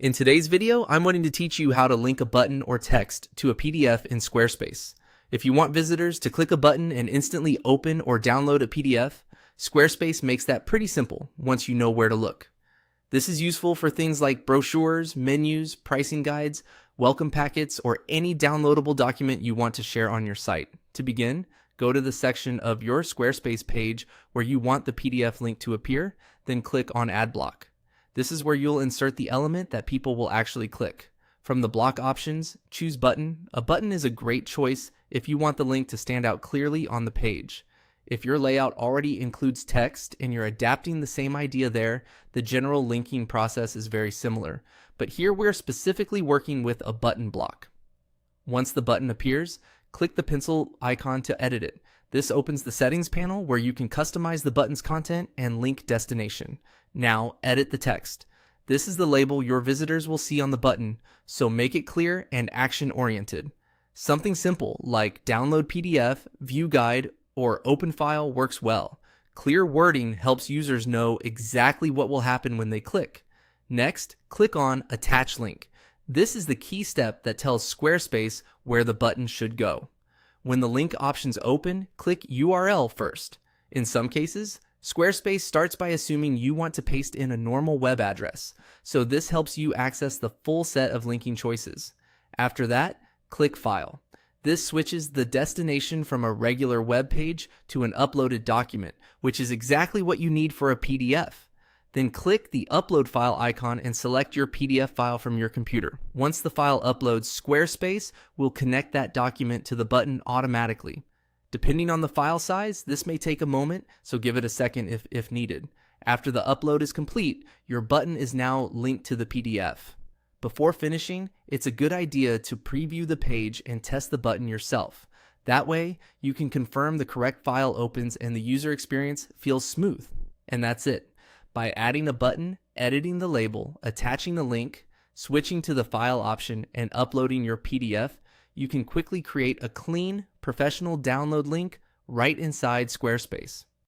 In today's video, I'm wanting to teach you how to link a button or text to a PDF in Squarespace. If you want visitors to click a button and instantly open or download a PDF, Squarespace makes that pretty simple once you know where to look. This is useful for things like brochures, menus, pricing guides, welcome packets, or any downloadable document you want to share on your site. To begin, go to the section of your Squarespace page where you want the PDF link to appear, then click on Add Block. This is where you'll insert the element that people will actually click. From the block options, choose Button. A button is a great choice if you want the link to stand out clearly on the page. If your layout already includes text and you're adapting the same idea there, the general linking process is very similar. But here we're specifically working with a button block. Once the button appears, click the pencil icon to edit it. This opens the settings panel where you can customize the button's content and link destination. Now, edit the text. This is the label your visitors will see on the button, so make it clear and action-oriented. Something simple like download PDF, view guide, or open file works well. Clear wording helps users know exactly what will happen when they click. Next, click on Attach Link. This is the key step that tells Squarespace where the button should go. When the link options open, click URL first. In some cases, Squarespace starts by assuming you want to paste in a normal web address, so this helps you access the full set of linking choices. After that, click File. This switches the destination from a regular web page to an uploaded document, which is exactly what you need for a PDF. Then click the Upload File icon and select your PDF file from your computer. Once the file uploads, Squarespace will connect that document to the button automatically. Depending on the file size, this may take a moment, so give it a second if needed. After the upload is complete, your button is now linked to the PDF. Before finishing, it's a good idea to preview the page and test the button yourself. That way, you can confirm the correct file opens and the user experience feels smooth. And that's it. By adding a button, editing the label, attaching the link, switching to the file option, and uploading your PDF, you can quickly create a clean, professional download link right inside Squarespace.